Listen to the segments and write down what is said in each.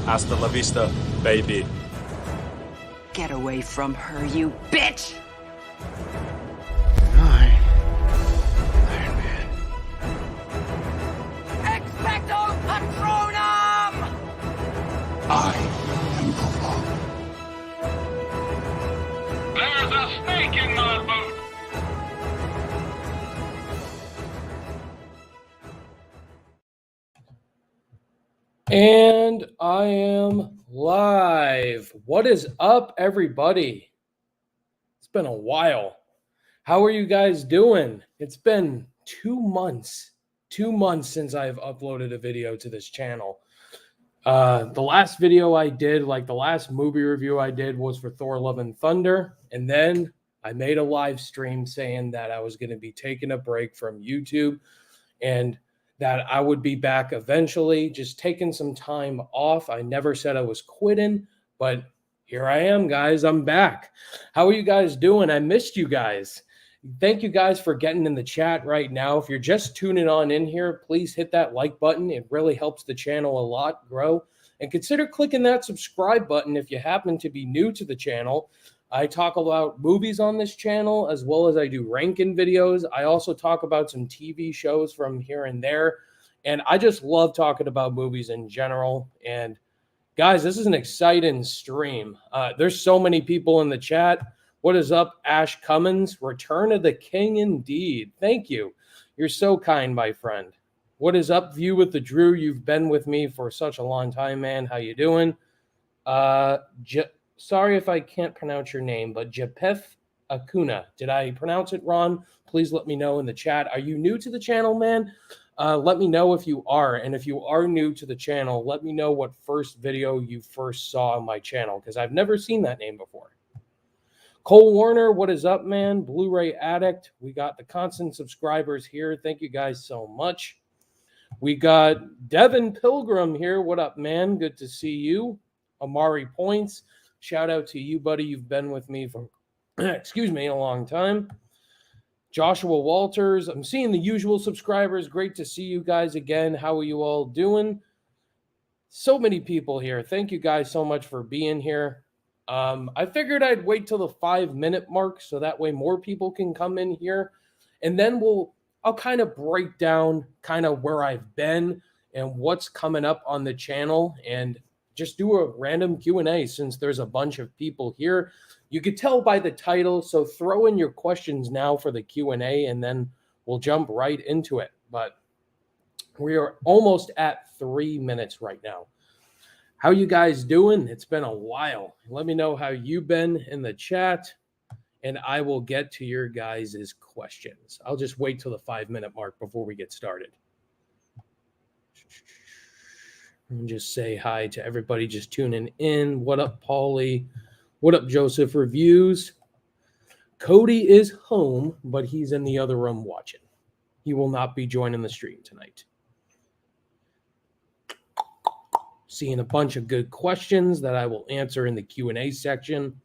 Hasta la vista, baby. Get away from her, you bitch! Hi, Iron Man. Expecto Patronum! I am Groot. There's a snake in my boot! And I am live. What is up, everybody? It's been a while. How are you guys doing? It's been 2 months. 2 months since I've uploaded a video to this channel. The last video I did, like the last movie review I did, was for Thor: Love and Thunder. And then I made a live stream saying that I was going to be taking a break from YouTube and that I would be back eventually, just taking some time off. I never said I was quitting, but here I am, guys. I'm back. How are you guys doing? I missed you guys. Thank you guys for getting in the chat right now. If you're just tuning on in here, please hit that like button. It really helps the channel a lot grow. And consider clicking that subscribe button if you happen to be new to the channel. I talk about movies on this channel as well as I do ranking videos. I also talk about some TV shows from here and there. And I just love talking about movies in general. And guys, this is an exciting stream. There's so many people in the chat. What is up, Ash Cummins? Return of the King indeed. Thank you. You're so kind, my friend. What is up, View with the Drew? You've been with me for such a long time, man. How you doing? Sorry if I can't pronounce your name, but Japef Acuna. Did I pronounce it wrong? Please let me know in the chat. Are you new to the channel, man? Let me know if you are. And if you are new to the channel, let me know what first video you first saw on my channel, because I've never seen that name before. Cole Warner, what is up, man? Blu-ray Addict. We got the constant subscribers here. Thank you guys so much. We got Devin Pilgrim here. What up, man? Good to see you. Amari Points. Shout out to you, buddy. You've been with me for, excuse me, a long time. Joshua Walters. I'm seeing the usual subscribers. Great to see you guys again. How are you all doing? So many people here. Thank you guys so much for being here. I figured I'd wait till the 5-minute mark so that way more people can come in here. And then I'll kind of break down kind of where I've been and what's coming up on the channel and just do a random Q&A since there's a bunch of people here. You could tell by the title, so throw in your questions now for the Q&A and then we'll jump right into it. But we are almost at 3 minutes right now. How you guys doing? It's been a while. Let me know how you've been in the chat and I will get to your guys' questions. I'll just wait till the 5-minute mark before we get started. And just say hi to everybody just tuning in. What up, Paulie? What up, Joseph Reviews? Cody is home, but he's in the other room watching. He will not be joining the stream tonight. Seeing a bunch of good questions that I will answer in the Q&A section.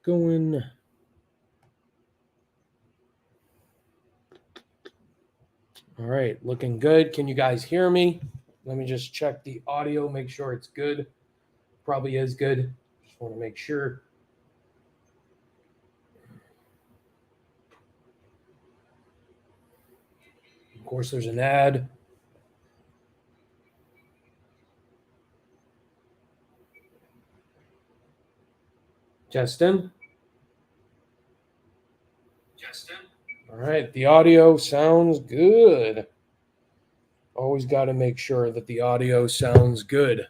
Going. All right, looking good. Can you guys hear me? Let me just check the audio, make sure it's good. Probably is good. Just want to make sure. Of course, there's an ad. Justin? All right, the audio sounds good. Always got to make sure that the audio sounds good.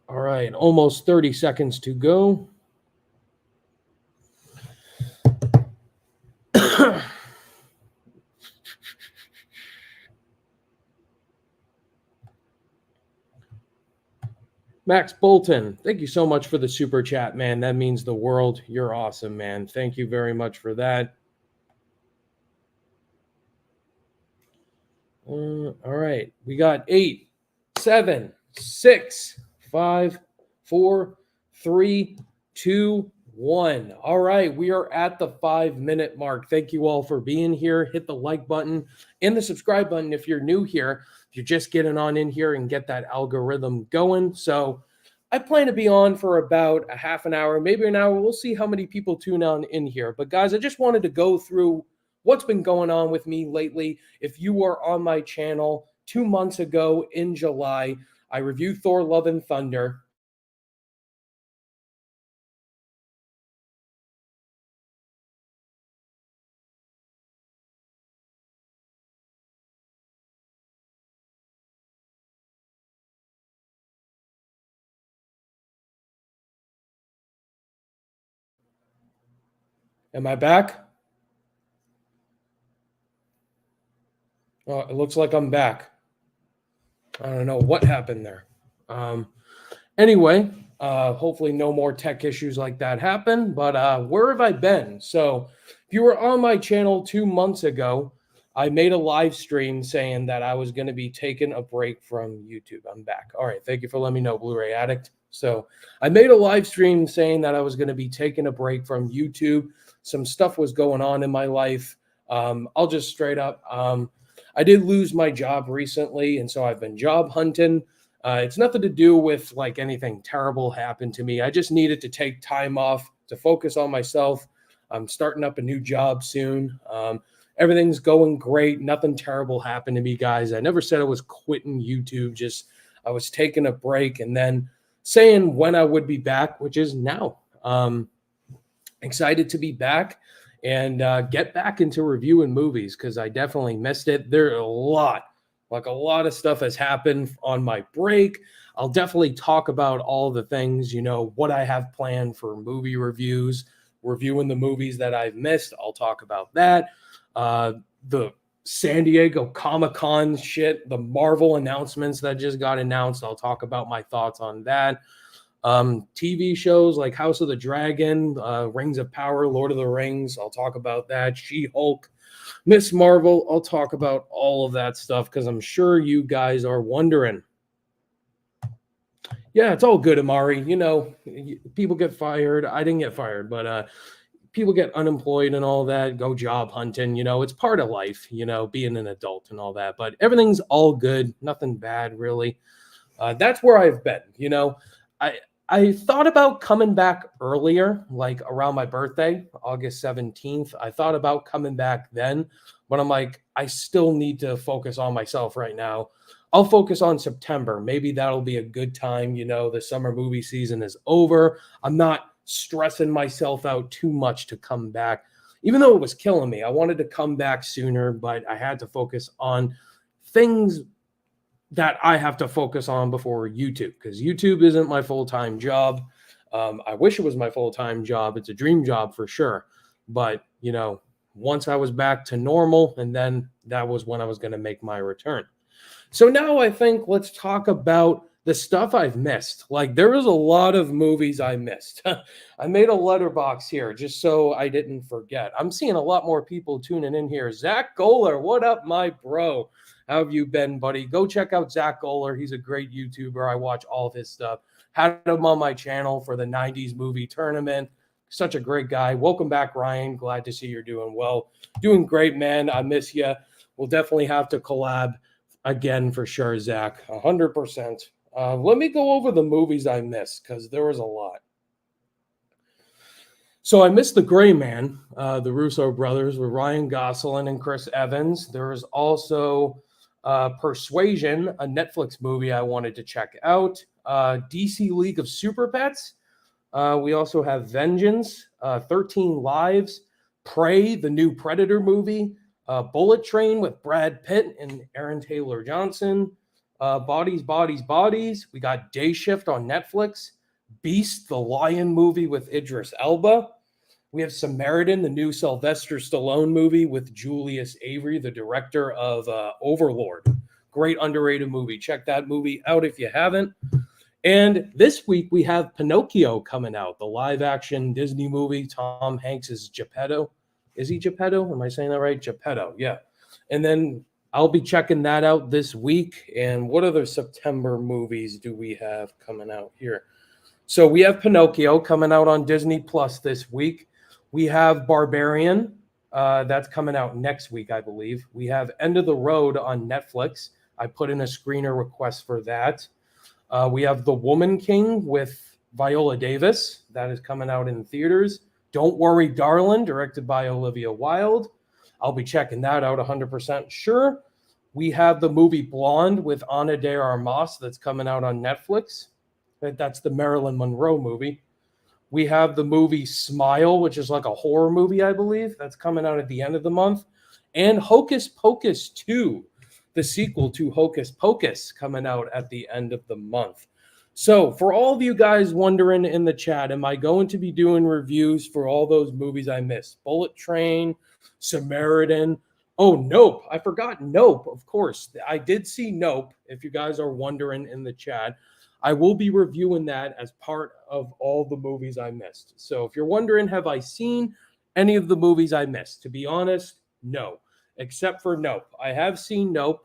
All right, almost 30 seconds to go. Max Bolton, thank you so much for the super chat, man. That means the world. You're awesome, man. Thank you very much for that. All right, we got 8, 7, 6, 5, 4, 3, 2, 1. All right, we are at the 5-minute mark. Thank you all for being here. Hit the like button and the subscribe button if you're new here. If you're just getting on in here and get that algorithm going. So I plan to be on for about a half an hour, maybe an hour. We'll see how many people tune on in here. But guys, I just wanted to go through what's been going on with me lately. If you were on my channel 2 months ago in July, I reviewed Thor: Love and Thunder. Am I back? Oh, it looks like I'm back. I don't know what happened there. Anyway, hopefully no more tech issues like that happen. But where have I been? So if you were on my channel 2 months ago, I made a live stream saying that I was going to be taking a break from YouTube. I'm back. All right. Thank you for letting me know, Blu-ray Addict. So I made a live stream saying that I was going to be taking a break from YouTube. Some stuff was going on in my life. I'll just straight up. I did lose my job recently, and so I've been job hunting. It's nothing to do with like anything terrible happened to me. I just needed to take time off to focus on myself. I'm starting up a new job soon. Everything's going great. Nothing terrible happened to me, guys. I never said I was quitting YouTube. Just I was taking a break and then saying when I would be back, which is now. Excited to be back and get back into reviewing movies because I definitely missed it. There are a lot of stuff has happened on my break. I'll definitely talk about all the things, what I have planned for movie reviews, reviewing the movies that I've missed. I'll talk about that. The San Diego Comic-Con shit, the Marvel announcements that just got announced. I'll talk about my thoughts on that. TV shows like House of the Dragon, Rings of Power, Lord of the Rings. I'll talk about that. She-Hulk, Miss Marvel. I'll talk about all of that stuff because I'm sure you guys are wondering. Yeah, it's all good, Amari. People get fired. I didn't get fired, but people get unemployed and all that, go job hunting. It's part of life, being an adult and all that. But everything's all good. Nothing bad, really. That's where I've been, I thought about coming back earlier, like around my birthday, August 17th. I thought about coming back then, but I'm like, I still need to focus on myself right now. I'll focus on September. Maybe that'll be a good time. The summer movie season is over. I'm not stressing myself out too much to come back, even though it was killing me. I wanted to come back sooner, but I had to focus on things that I have to focus on before YouTube, because YouTube isn't my full-time job. I wish it was my full-time job. It's a dream job for sure. But, once I was back to normal, and then that was when I was going to make my return. So now I think let's talk about the stuff I've missed. Like there was a lot of movies I missed. I made a letterbox here just so I didn't forget. I'm seeing a lot more people tuning in here. Zach Goller, what up, my bro? How have you been, buddy? Go check out Zach Goller. He's a great YouTuber. I watch all of his stuff. Had him on my channel for the 90s movie tournament. Such a great guy. Welcome back, Ryan. Glad to see you're doing well. Doing great, man. I miss you. We'll definitely have to collab again for sure, Zach. 100%. Let me go over the movies I missed because there was a lot. So I missed The Gray Man, the Russo brothers with Ryan Gosling and Chris Evans. There was also Persuasion, a Netflix movie I wanted to check out. DC League of Super Pets. We also have Vengeance, 13 Lives, Prey, the new Predator movie, Bullet Train with Brad Pitt and Aaron Taylor Johnson, Bodies, Bodies, Bodies. We got Day Shift on Netflix, Beast, the Lion movie with Idris Elba. We have Samaritan, the new Sylvester Stallone movie with Julius Avery, the director of Overlord. Great underrated movie. Check that movie out if you haven't. And this week we have Pinocchio coming out, the live-action Disney movie. Tom Hanks is Geppetto. Is he Geppetto? Am I saying that right? Geppetto, yeah. And then I'll be checking that out this week. And what other September movies do we have coming out here? So we have Pinocchio coming out on Disney Plus this week. We have Barbarian. That's coming out next week, I believe. We have End of the Road on Netflix. I put in a screener request for that. We have The Woman King with Viola Davis. That is coming out in theaters. Don't Worry, Darling, directed by Olivia Wilde. I'll be checking that out 100% sure. We have the movie Blonde with Ana de Armas that's coming out on Netflix. That's the Marilyn Monroe movie. We have the movie Smile, which is like a horror movie, I believe. That's coming out at the end of the month. And Hocus Pocus 2, the sequel to Hocus Pocus, coming out at the end of the month. So for all of you guys wondering in the chat, am I going to be doing reviews for all those movies I missed? Bullet Train, Samaritan. Oh, Nope. I forgot Nope, of course. I did see Nope, if you guys are wondering in the chat. I will be reviewing that as part of all the movies I missed. So if you're wondering, have I seen any of the movies I missed? To be honest, no, except for Nope. I have seen Nope.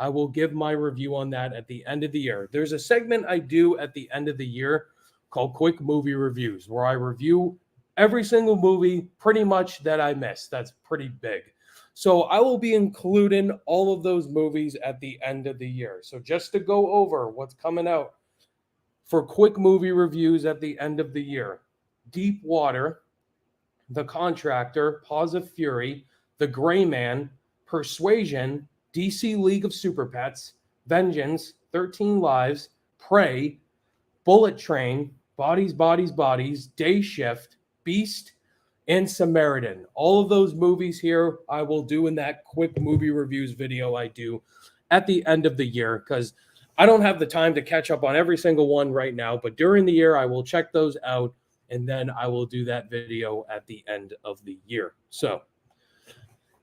I will give my review on that at the end of the year. There's a segment I do at the end of the year called Quick Movie Reviews, where I review every single movie pretty much that I missed. That's pretty big. So I will be including all of those movies at the end of the year. So just to go over what's coming out for quick movie reviews at the end of the year: Deep Water, The Contractor, Paws of Fury, The Gray Man, Persuasion, DC League of Super Pets, Vengeance, 13 Lives, Prey, Bullet Train, Bodies, Bodies, Bodies, Day Shift, Beast, and Samaritan. All of those movies here I will do in that quick movie reviews video I do at the end of the year, because I don't have the time to catch up on every single one right now, but during the year I will check those out, and then I will do that video at the end of the year. So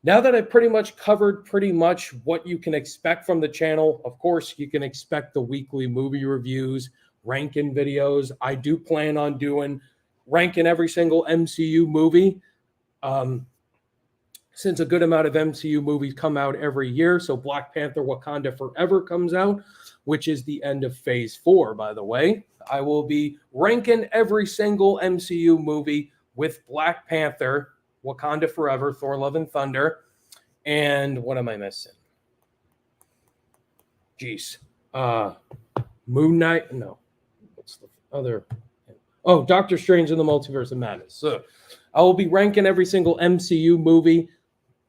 now that I've pretty much covered pretty much what you can expect from the channel, of course, you can expect the weekly movie reviews, ranking videos. I do plan on doing ranking every single MCU movie, since a good amount of MCU movies come out every year. So Black Panther Wakanda Forever comes out, which is the end of Phase 4, by the way. I will be ranking every single MCU movie with Black Panther, Wakanda Forever, Thor Love and Thunder, and what am I missing? Jeez. Moon Knight? No. What's the other? Oh, Doctor Strange in the Multiverse of Madness. So I will be ranking every single MCU movie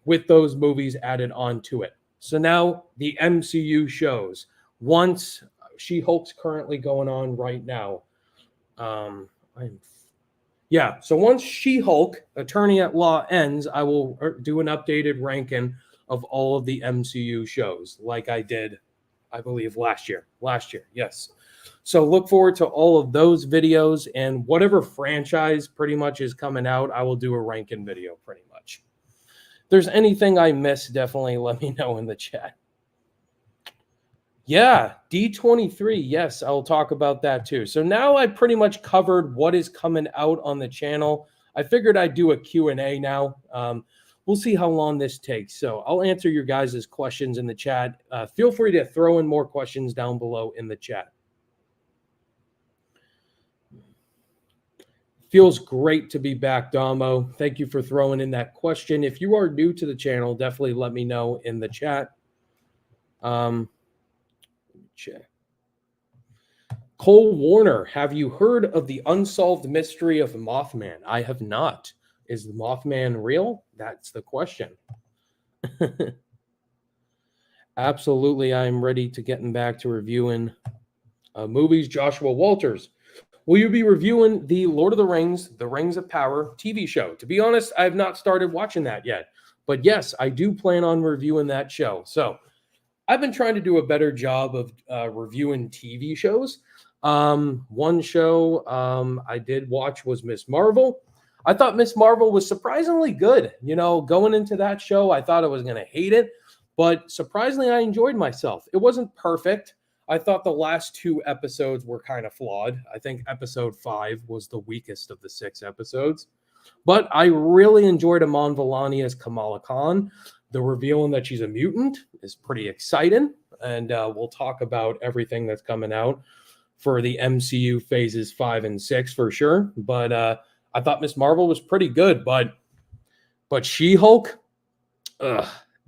with those movies added onto it. So now the MCU shows. Once She-Hulk's currently going on right now. So once She-Hulk, Attorney at Law ends, I will do an updated ranking of all of the MCU shows, like I did, I believe, last year. Yes. So look forward to all of those videos, and whatever franchise pretty much is coming out, I will do a ranking video pretty much. If there's anything I missed, definitely let me know in the chat. Yeah, D23. Yes, I'll talk about that too. So now I pretty much covered what is coming out on the channel. I figured I'd do a Q&A now. We'll see how long this takes. So I'll answer your guys' questions in the chat. Feel free to throw in more questions down below in the chat. Feels great to be back, Damo. Thank you for throwing in that question. If you are new to the channel, definitely let me know in the chat. Check. Cole Warner, have you heard of the unsolved mystery of Mothman? I have not. Is the Mothman real? That's the question. Absolutely, I'm ready to getting back to reviewing movies. Joshua Walters, will you be reviewing the Lord of the Rings of Power TV show? To be honest, I have not started watching that yet. But yes, I do plan on reviewing that show. So I've been trying to do a better job of reviewing TV shows. One show I did watch was Miss Marvel. I thought Miss Marvel was surprisingly good. You know, going into that show, I thought I was going to hate it. But surprisingly, I enjoyed myself. It wasn't perfect. I thought the last 2 episodes were kind of flawed. I think episode 5 was the weakest of the 6 episodes. But I really enjoyed Iman Vellani as Kamala Khan. The revealing that she's a mutant is pretty exciting. And we'll talk about everything that's coming out for the MCU phases 5 and 6 for sure. But I thought Miss Marvel was pretty good. But She-Hulk,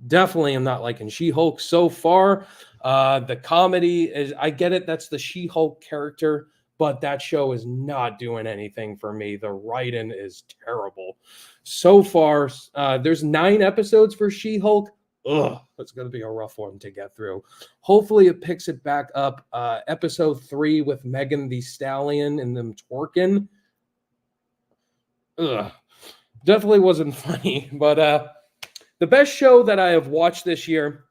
definitely am not liking She-Hulk so far. The comedy is, I get it, that's the She-Hulk character, but that show is not doing anything for me. The writing is terrible. So far, there's 9 episodes for She-Hulk. It's going to be a rough one to get through. Hopefully it picks it back up. Episode 3 with Megan Thee Stallion and them twerking. Definitely wasn't funny, but the best show that I have watched this year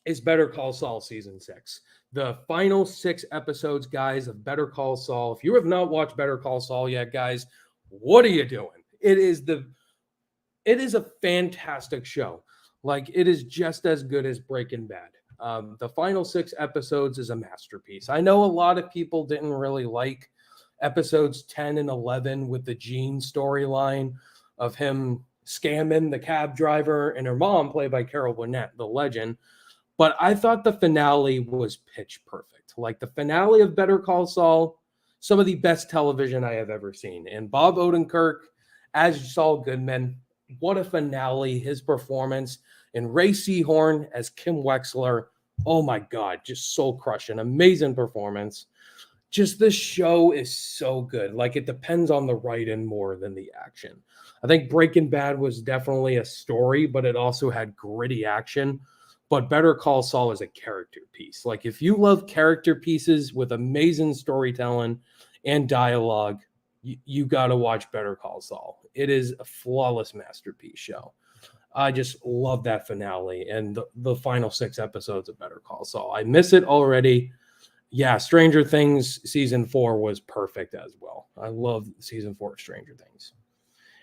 is Better Call Saul Season 6. The final 6 episodes, guys, of Better Call Saul. If you have not watched Better Call Saul yet, guys, what are you doing? It is a fantastic show. Like, it is just as good as Breaking Bad. The final 6 episodes is a masterpiece. I know a lot of people didn't really like episodes 10 and 11 with the Gene storyline of him scamming the cab driver and her mom, played by Carol Burnett, the legend. But I thought the finale was pitch perfect. Like, the finale of Better Call Saul, some of the best television I have ever seen. And Bob Odenkirk as Saul Goodman, what a finale. His performance. And Ray Seahorn as Kim Wexler, oh my God, just soul crushing. Amazing performance. Just this show is so good. Like, it depends on the writing more than the action. I think Breaking Bad was definitely a story, but it also had gritty action. But Better Call Saul is a character piece. Like, if you love character pieces with amazing storytelling and dialogue, you got to watch Better Call Saul. It is a flawless masterpiece show. I just love that finale and the final 6 episodes of Better Call Saul. I miss it already. Yeah, Stranger Things season 4 was perfect as well. I love season 4 of Stranger Things.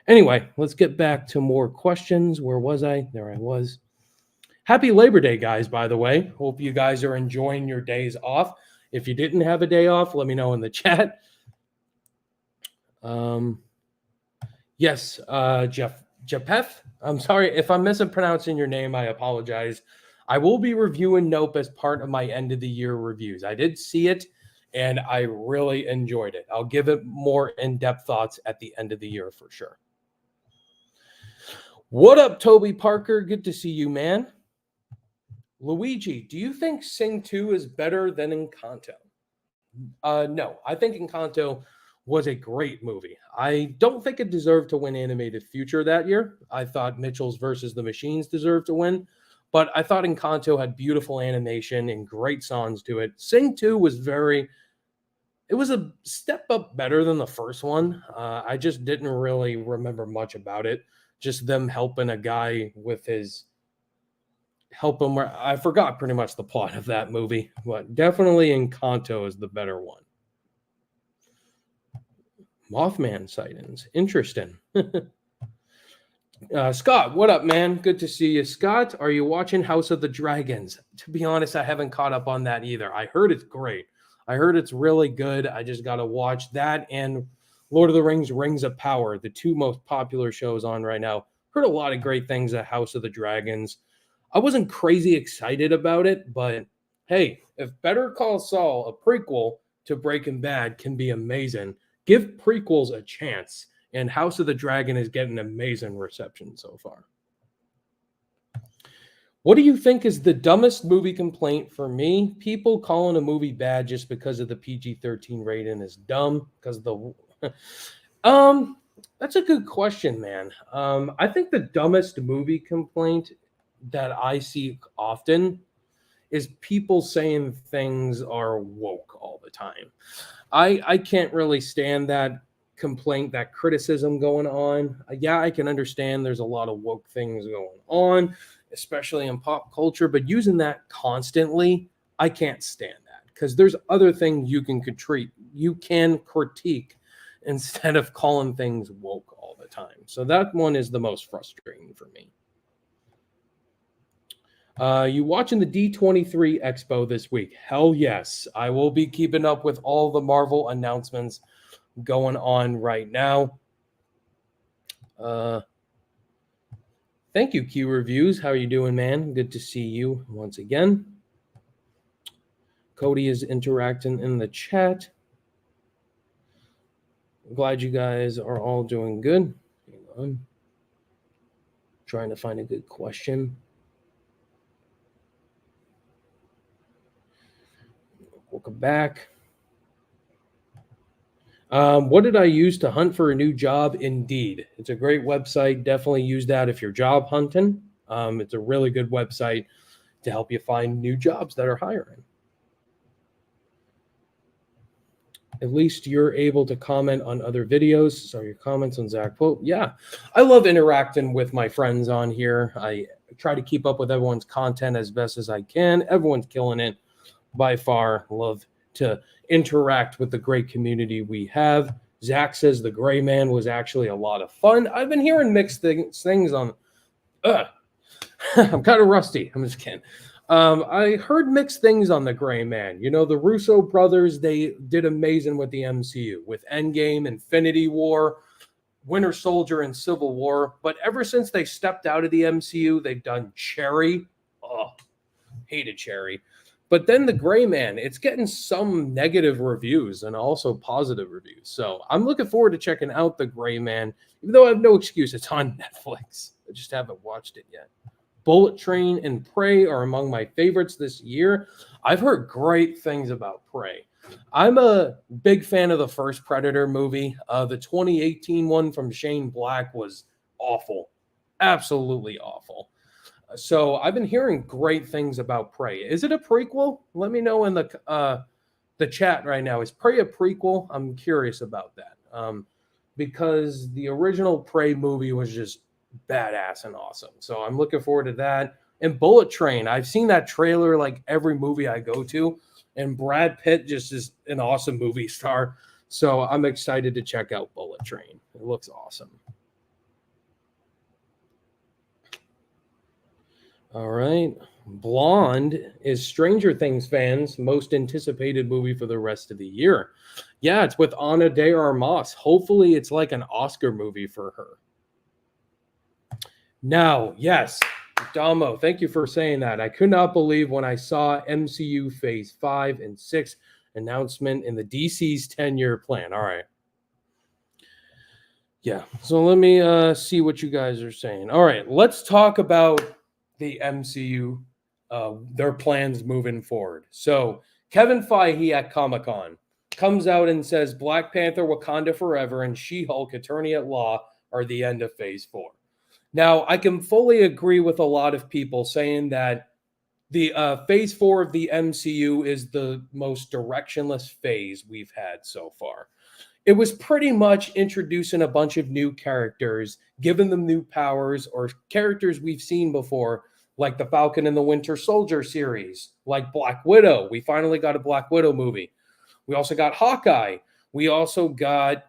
Anyway, let's get back to more questions. Where was I? There I was. Happy Labor Day, guys, by the way. Hope you guys are enjoying your days off. If you didn't have a day off, let me know in the chat. Yes, Jeff, I'm sorry if I'm mispronouncing your name. I apologize. I will be reviewing Nope as part of my end of the year reviews. I did see it, and I really enjoyed it. I'll give it more in-depth thoughts at the end of the year for sure. What up, Toby Parker? Good to see you, man. Luigi, do you think Sing 2 is better than Encanto? No, I think Encanto was a great movie. I don't think it deserved to win Animated Feature that year. I thought Mitchell's versus the Machines deserved to win, but I thought Encanto had beautiful animation and great songs to it. Sing 2 was it was a step up better than the first one. I just didn't really remember much about it. Just them helping a guy with his I forgot pretty much the plot of that movie, but definitely Encanto is the better one. Mothman sightings. Interesting. Scott, what up, man? Good to see you. Scott, are you watching House of the Dragons? To be honest, I haven't caught up on that either. I heard it's great. I heard it's really good. I just got to watch that and Lord of the Rings, Rings of Power, the 2 most popular shows on right now. Heard a lot of great things at House of the Dragons. I wasn't crazy excited about it, but hey, if Better Call Saul, a prequel to Breaking Bad, can be amazing, give prequels a chance. And House of the Dragon is getting amazing reception so far. What do you think is the dumbest movie complaint for me? People calling a movie bad just because of the PG-13 rating is dumb. Because that's a good question, man. I think the dumbest movie complaint that I see often is people saying things are woke all the time. I can't really stand that complaint, that criticism going on. Yeah, I can understand there's a lot of woke things going on, especially in pop culture, but using that constantly, I can't stand that because there's other things you can critique instead of calling things woke all the time. So that one is the most frustrating for me. You watching the D23 Expo this week? Hell yes. I will be keeping up with all the Marvel announcements going on right now. Thank you, Q Reviews. How are you doing, man? Good to see you once again. Cody is interacting in the chat. Glad you guys are all doing good. Hang on. Trying to find a good question. Welcome back. What did I use to hunt for a new job? Indeed. It's a great website. Definitely use that if you're job hunting. It's a really good website to help you find new jobs that are hiring. At least you're able to comment on other videos. So your comments on Zach Quote. Yeah, I love interacting with my friends on here. I try to keep up with everyone's content as best as I can. Everyone's killing it by far. Love to interact with the great community we have. Zach says the Gray Man was actually a lot of fun. I've been hearing mixed things on. I'm kind of rusty. I'm just kidding. I heard mixed things on the Gray Man. You know, the Russo brothers, they did amazing with the MCU, with Endgame, Infinity War, Winter Soldier, and Civil War. But ever since they stepped out of the MCU, they've done Cherry. Oh, hated Cherry. But then the Gray Man, it's getting some negative reviews and also positive reviews. So I'm looking forward to checking out the Gray Man, even though I have no excuse. It's on Netflix. I just haven't watched it yet. Bullet Train and Prey are among my favorites this year. I've heard great things about Prey. I'm a big fan of the first Predator movie. The 2018 one from Shane Black was awful. Absolutely awful. So I've been hearing great things about Prey. Is it a prequel? Let me know in the chat right now. Is Prey a prequel? I'm curious about that. Because the original Prey movie was just badass and awesome. So I'm looking forward to that. And Bullet Train, I've seen that trailer like every movie I go to, and Brad Pitt just is an awesome movie star. So I'm excited to check out Bullet Train. It looks awesome. All right. Blonde is Stranger Things fans' most anticipated movie for the rest of the year. Yeah, it's with Ana de Armas. Hopefully it's like an Oscar movie for her. Now, yes, Damo, thank you for saying that. I could not believe when I saw MCU Phase 5 and 6 announcement in the DC's 10-year plan. All right. Yeah, so let me see what you guys are saying. All right, let's talk about the MCU, their plans moving forward. So Kevin Feige at Comic-Con comes out and says Black Panther, Wakanda Forever, and She-Hulk, Attorney at Law are the end of Phase 4. Now, I can fully agree with a lot of people saying that the Phase 4 of the MCU is the most directionless phase we've had so far. It was pretty much introducing a bunch of new characters, giving them new powers, or characters we've seen before, like the Falcon and the Winter Soldier series, like Black Widow. We finally got a Black Widow movie. We also got Hawkeye. We also got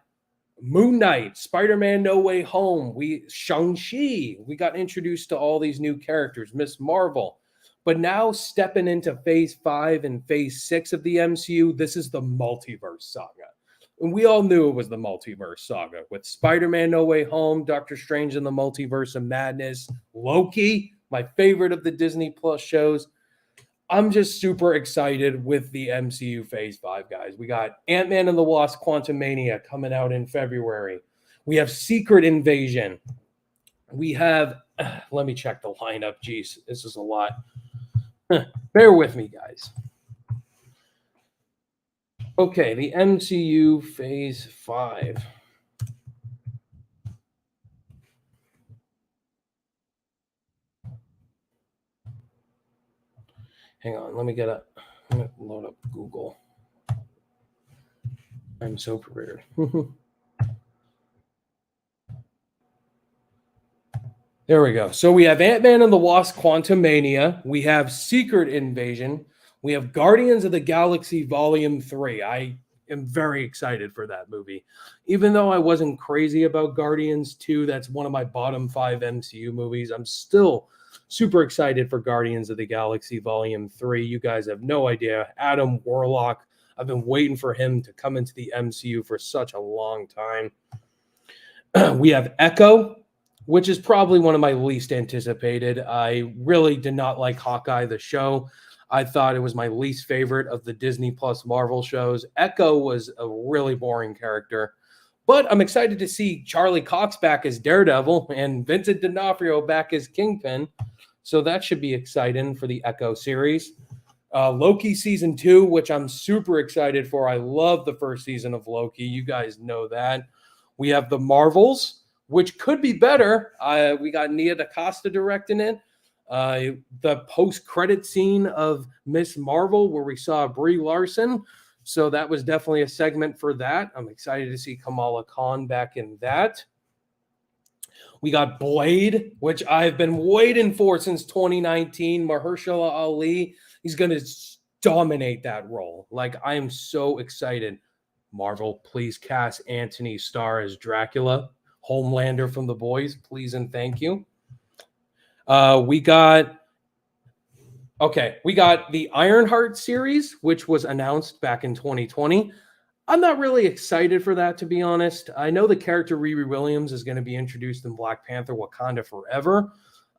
Moon Knight, Spider-Man No Way Home, Shang-Chi. We got introduced to all these new characters, Miss Marvel. But now stepping into Phase 5 and Phase 6 of the MCU, this is the multiverse saga. And we all knew it was the multiverse saga with Spider-Man No Way Home, Doctor Strange in the Multiverse of Madness, Loki, my favorite of the Disney Plus shows. I'm just super excited with the MCU Phase 5, guys. We got Ant-Man and the Wasp Quantumania coming out in February. We have Secret Invasion. We have, let me check the lineup. Jeez, this is a lot. Bear with me, guys. Okay, the MCU Phase 5. Hang on, let me load up Google. I'm so prepared. There we go. So we have Ant-Man and the Wasp Quantumania. We have Secret Invasion. We have Guardians of the Galaxy Volume 3. I am very excited for that movie. Even though I wasn't crazy about Guardians 2, that's one of my bottom 5 MCU movies. I'm still super excited for Guardians of the Galaxy Volume 3. You guys have no idea. Adam Warlock, I've been waiting for him to come into the MCU for such a long time. We have Echo, which is probably one of my least anticipated. I really did not like Hawkeye, the show. I thought it was my least favorite of the Disney Plus Marvel shows. Echo was a really boring character. But I'm excited to see Charlie Cox back as Daredevil and Vincent D'Onofrio back as Kingpin. So that should be exciting for the Echo series. Loki season 2, which I'm super excited for. I love the first season of Loki. You guys know that. We have the Marvels, which could be better. We got Nia DaCosta directing it. The post-credit scene of Miss Marvel, where we saw Brie Larson. So that was definitely a segment for that. I'm excited to see Kamala Khan back in that. We got Blade, which I've been waiting for since 2019. Mahershala Ali, he's going to dominate that role. Like, I am so excited. Marvel, please cast Anthony Starr as Dracula, Homelander from The Boys, please and thank you. We got the Ironheart series, which was announced back in 2020. I'm not really excited for that, to be honest. I know the character Riri Williams is going to be introduced in Black Panther Wakanda Forever.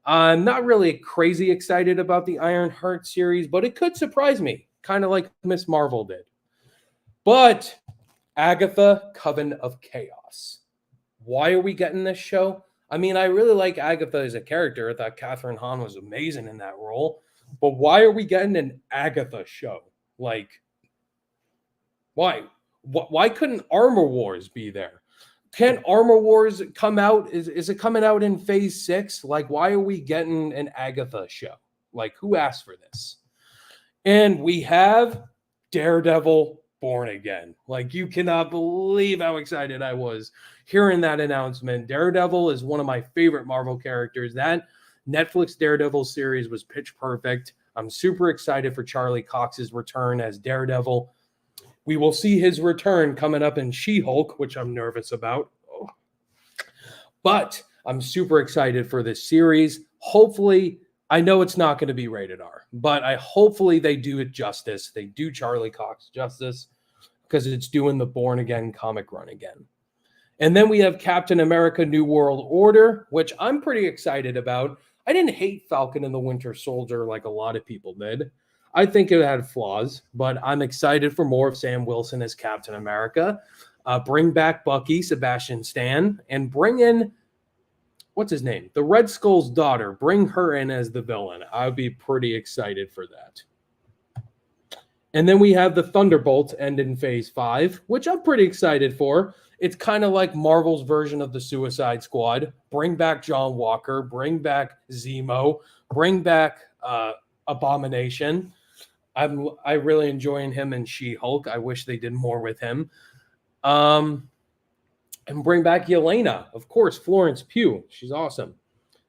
I'm not really crazy excited about the Ironheart series, but it could surprise me, kind of like Miss Marvel did. But Agatha, Coven of Chaos. Why are we getting this show? I mean, I really like Agatha as a character. I thought Catherine Hahn was amazing in that role. But why are we getting an Agatha show? Like, why? Why couldn't Armor Wars be there? Can't Armor Wars come out? Is it coming out in phase 6? Like, why are we getting an Agatha show? Like, who asked for this? And we have Daredevil Born Again. Like, you cannot believe how excited I was hearing that announcement. Daredevil is one of my favorite Marvel characters. That Netflix Daredevil series was pitch perfect. I'm super excited for Charlie Cox's return as Daredevil. We will see his return coming up in She-Hulk, which I'm nervous about. Oh. But I'm super excited for this series. Hopefully, I know it's not going to be rated R, but hopefully they do it justice. They do Charlie Cox justice because it's doing the Born Again comic run again. And then we have Captain America New World Order, which I'm pretty excited about. I didn't hate Falcon and the Winter Soldier like a lot of people did. I think it had flaws, but I'm excited for more of Sam Wilson as Captain America. Bring back Bucky, Sebastian Stan, and bring in, what's his name? The Red Skull's daughter. Bring her in as the villain. I would be pretty excited for that. And then we have the Thunderbolts end in phase 5, which I'm pretty excited for. It's kind of like Marvel's version of the Suicide Squad. Bring back John Walker. Bring back Zemo. Bring back Abomination. I really enjoying him in She-Hulk. I wish they did more with him. And bring back Yelena. Of course, Florence Pugh. She's awesome.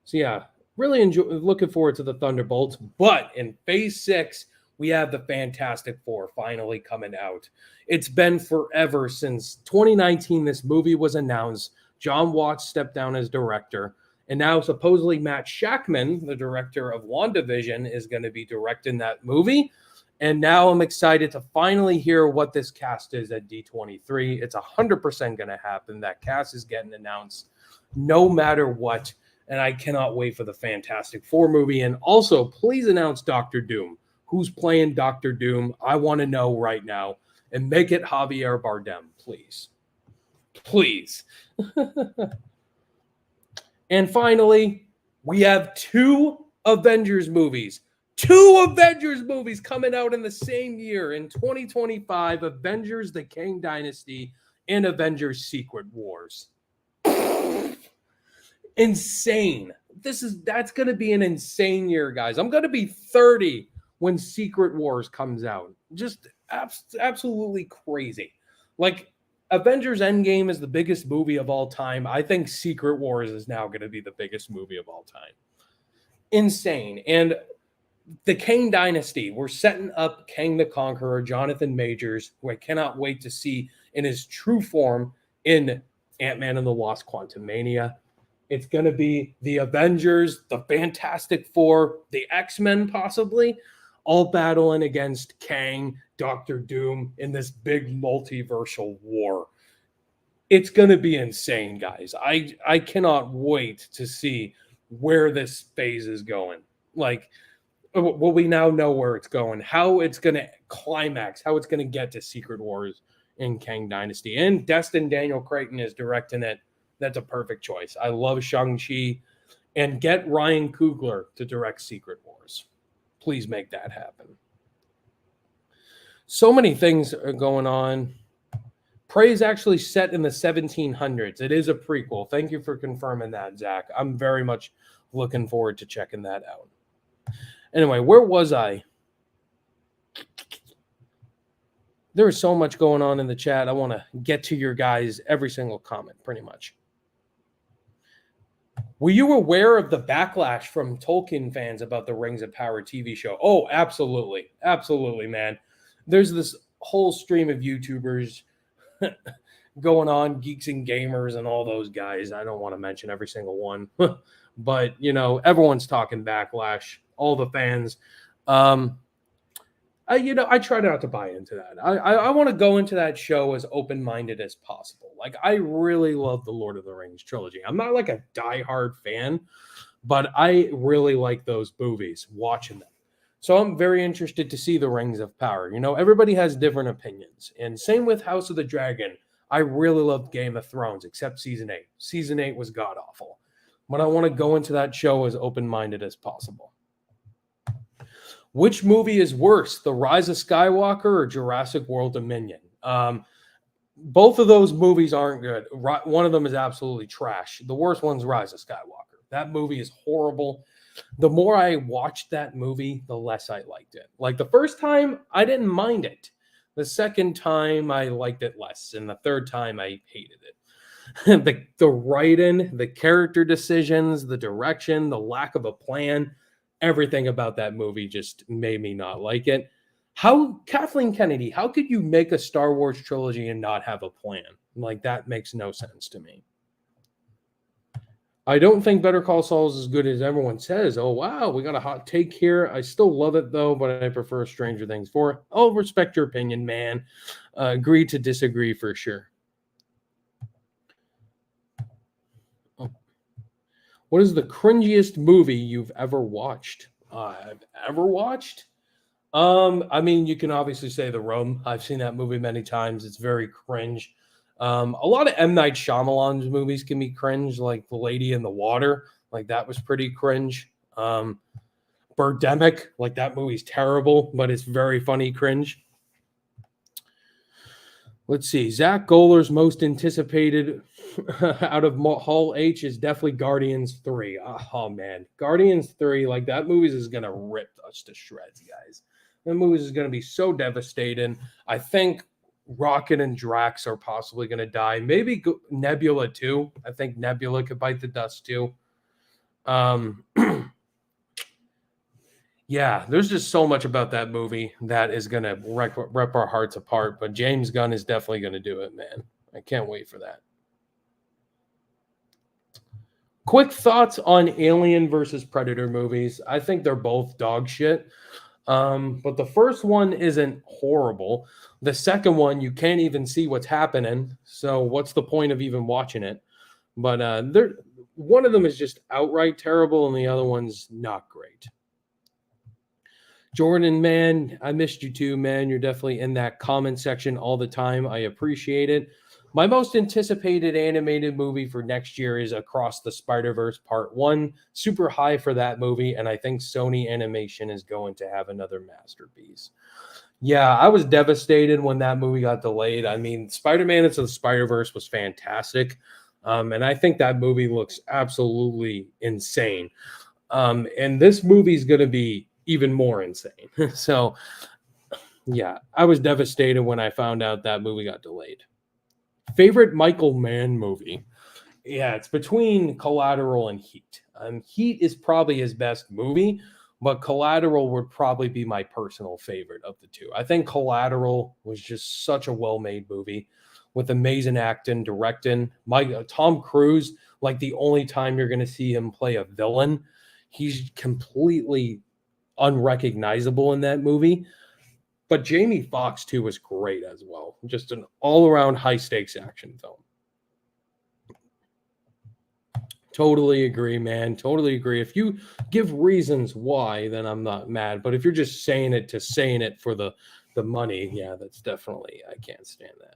So yeah, really looking forward to the Thunderbolts. But in phase 6, we have the Fantastic Four finally coming out. It's been forever since 2019 this movie was announced. John Watts stepped down as director. And now supposedly Matt Shakman, the director of WandaVision, is going to be directing that movie. And now I'm excited to finally hear what this cast is at D23. It's 100% going to happen. That cast is getting announced no matter what. And I cannot wait for the Fantastic Four movie. And also, please announce Dr. Doom. Who's playing Dr. Doom? I want to know right now. And make it Javier Bardem, please. Please. And finally, we have 2 Avengers movies. 2 Avengers movies coming out in the same year in 2025. Avengers: The Kang Dynasty and Avengers: Secret Wars. Insane. That's going to be an insane year, guys. I'm going to be 30 when Secret Wars comes out. Just absolutely crazy. Like, Avengers Endgame is the biggest movie of all time. I think Secret Wars is now going to be the biggest movie of all time. Insane. And the Kang Dynasty, we're setting up Kang the Conqueror, Jonathan Majors, who I cannot wait to see in his true form in Ant-Man and the Wasp: Quantumania. It's going to be the Avengers, the Fantastic Four, the X-Men possibly, all battling against Kang, Doctor Doom in this big multiversal war. It's going to be insane, guys. I cannot wait to see where this phase is going. Like, Well, we now know where it's going, how it's going to climax, how it's going to get to Secret Wars in Kang Dynasty. And Destin Daniel Cretton is directing it. That's a perfect choice. I love Shang-Chi. And get Ryan Coogler to direct Secret Wars. Please make that happen. So many things are going on. Prey is actually set in the 1700s. It is a prequel. Thank you for confirming that, Zach. I'm very much looking forward to checking that out. Anyway, where was I? There is so much going on in the chat. I want to get to your guys' every single comment, pretty much. Were you aware of the backlash from Tolkien fans about the Rings of Power TV show? Oh, absolutely. Absolutely, man. There's this whole stream of YouTubers going on, Geeks and Gamers and all those guys. I don't want to mention every single one. But, you know, everyone's talking backlash, all the fans. I try not to buy into that. I want to go into that show as open-minded as possible. Like, I really love the Lord of the Rings trilogy. I'm not like a diehard fan, but I really like those movies, watching them. So I'm very interested to see the Rings of Power. You know, everybody has different opinions. And same with House of the Dragon. I really loved Game of Thrones, except Season 8. Season 8 was god-awful. But I want to go into that show as open-minded as possible. Which movie is worse, The Rise of Skywalker or Jurassic World Dominion? Both of those movies aren't good. One of them is absolutely trash. The worst one's Rise of Skywalker. That movie is horrible. The more I watched that movie, the less I liked it. Like the first time, I didn't mind it. The second time, I liked it less. And the third time, I hated it. the writing, the character decisions, the direction, the lack of a plan, everything about that movie just made me not like it. Kathleen Kennedy, how could you make a Star Wars trilogy and not have a plan? Like, that makes no sense to me. I don't think Better Call Saul is as good as everyone says. Oh, wow, we got a hot take here. I still love it, though, but I prefer Stranger Things 4. I'll respect your opinion, man. Agree to disagree for sure. Oh. What is the cringiest movie you've ever watched? I've ever watched? I mean, you can obviously say The Room. I've seen that movie many times. It's very cringe. A lot of M. Night Shyamalan's movies can be cringe, like The Lady in the Water. Like, that was pretty cringe. Birdemic, like, that movie's terrible, but it's very funny cringe. Let's see. Zach Goler's most anticipated out of Hall H is definitely Guardians 3. Oh, man. Guardians 3, like, that movie is going to rip us to shreds, guys. That movie is going to be so devastating. I think Rocket and Drax are possibly going to die. Maybe Nebula, too. I think Nebula could bite the dust, too. Yeah, there's just so much about that movie that is going to rip our hearts apart. But James Gunn is definitely going to do it, man. I can't wait for that. Quick thoughts on Alien versus Predator movies. I think they're both dog shit. But the first one isn't horrible. The second one, you can't even see what's happening. So what's the point of even watching it? But one of them is just outright terrible, and the other one's not great. Jordan, man, I missed you too, man. You're definitely in that comment section all the time. I appreciate it. My most anticipated animated movie for next year is Across the Spider-Verse Part 1. Super high for that movie, and I think Sony Animation is going to have another masterpiece. Yeah, I was devastated when that movie got delayed. I mean, Spider-Man Into the Spider-Verse was fantastic, and I think that movie looks absolutely insane. And this movie is going to be even more insane. So, yeah, I was devastated when I found out that movie got delayed. Favorite Michael Mann movie? Yeah, it's between Collateral and Heat. Heat is probably his best movie, but Collateral would probably be my personal favorite of the two. I think Collateral was just such a well-made movie with amazing acting, directing. Tom Cruise, like the only time you're going to see him play a villain, he's completely unrecognizable in that movie. But Jamie Foxx, too, was great as well. Just an all-around high-stakes action film. Totally agree, man. Totally agree. If you give reasons why, then I'm not mad. But if you're just saying it for the money, yeah, that's definitely, I can't stand that.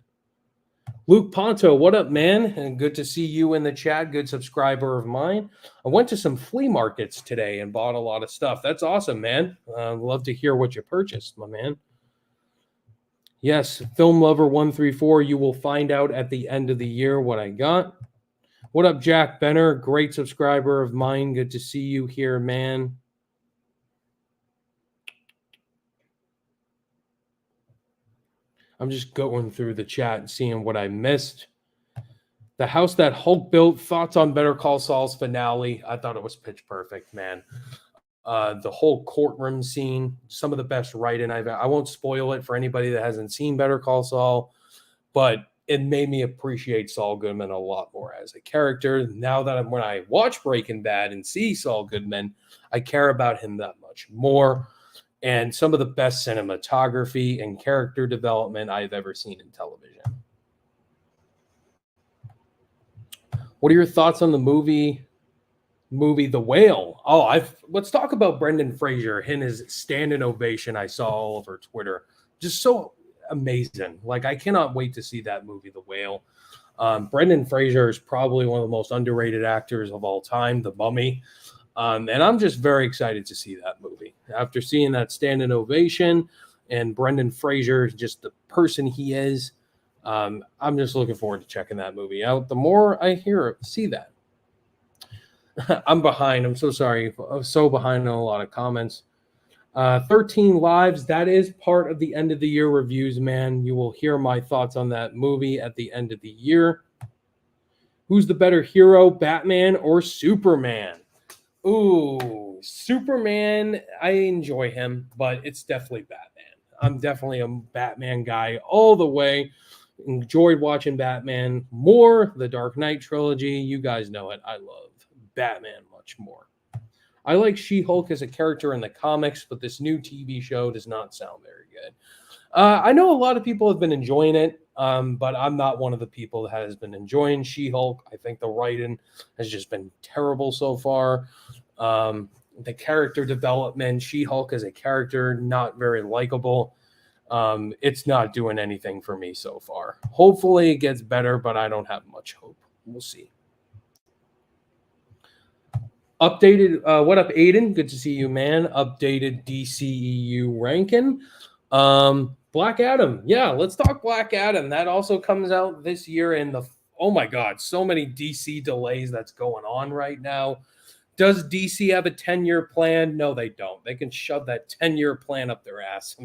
Luke Ponto, what up, man? And good to see you in the chat. Good subscriber of mine. I went to some flea markets today and bought a lot of stuff. That's awesome, man. Love to hear what you purchased, my man. Yes, Film Lover 134. You will find out at the end of the year what I got. What up, Jack Benner? Great subscriber of mine. Good to see you here, man. I'm just going through the chat and seeing what I missed. The House That Hulk Built. Thoughts on Better Call Saul's finale? I thought it was pitch perfect, man. The whole courtroom scene, some of the best writing I won't spoil it for anybody that hasn't seen Better Call Saul, but it made me appreciate Saul Goodman a lot more as a character. Now that when I watch Breaking Bad and see Saul Goodman, I care about him that much more. And some of the best cinematography and character development I've ever seen in television. What are your thoughts on the movie The Whale? Let's talk about Brendan Fraser and his standing ovation I saw all over Twitter. Just so amazing. Like, I cannot wait to see that movie, The Whale. Brendan Fraser is probably one of the most underrated actors of all time, The Mummy. And I'm just very excited to see that movie. After seeing that standing ovation and Brendan Fraser, just the person he is, I'm just looking forward to checking that movie out. The more I see that. I'm behind. I'm so sorry. I'm so behind on a lot of comments. 13 Lives, that is part of the end of the year reviews, man. You will hear my thoughts on that movie at the end of the year. Who's the better hero, Batman or Superman? Ooh, Superman, I enjoy him, but it's definitely Batman. I'm definitely a Batman guy all the way. Enjoyed watching Batman more, the Dark Knight trilogy. You guys know it. I love Batman much more. I like She-Hulk as a character in the comics, but this new TV show does not sound very good. I know a lot of people have been enjoying it, but I'm not one of the people that has been enjoying She-Hulk. I think the writing has just been terrible so far. The character development, She-Hulk as a character, not very likable. It's not doing anything for me so far. Hopefully it gets better, but I don't have much hope. We'll see. Updated, what up, Aiden? Good to see you, man. Updated DCEU ranking. Black Adam. Yeah, let's talk Black Adam. That also comes out this year oh my God, so many DC delays that's going on right now. Does DC have a 10-year plan? No, they don't. They can shove that 10-year plan up their ass.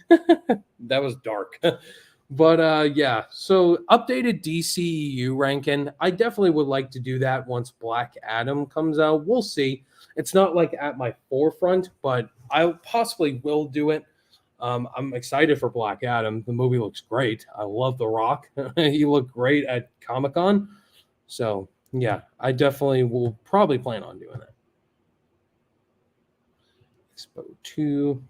That was dark. But yeah, so updated DCEU ranking. I definitely would like to do that once Black Adam comes out. We'll see. It's not like at my forefront, but I possibly will do it. I'm excited for Black Adam. The movie looks great. I love The Rock. He looked great at Comic-Con. So yeah, I definitely will probably plan on doing that. Expo 2.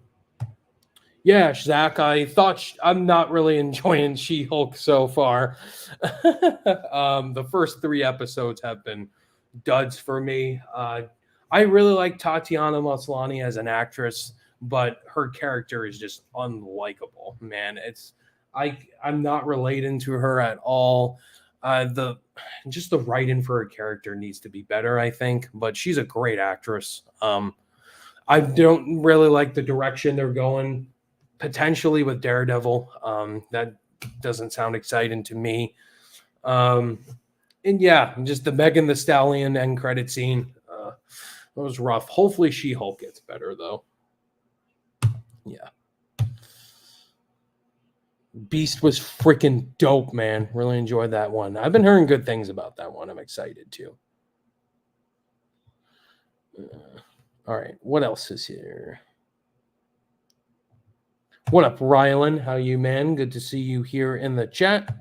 Yeah, Zach, I thought I'm not really enjoying She-Hulk so far. The first 3 episodes have been duds for me. I really like Tatiana Maslany as an actress, but her character is just unlikable, man. I'm not relating to her at all. The writing for her character needs to be better, I think, but she's a great actress. I don't really like the direction they're going potentially with Daredevil. That doesn't sound exciting to me. And yeah, just the Megan Thee Stallion end credit scene. It was rough. Hopefully She-Hulk gets better though. Yeah. Beast was freaking dope, man. Really enjoyed that one. I've been hearing good things about that one. I'm excited too. All right. What else is here? What up, Rylan? How you, man? Good to see you here in the chat.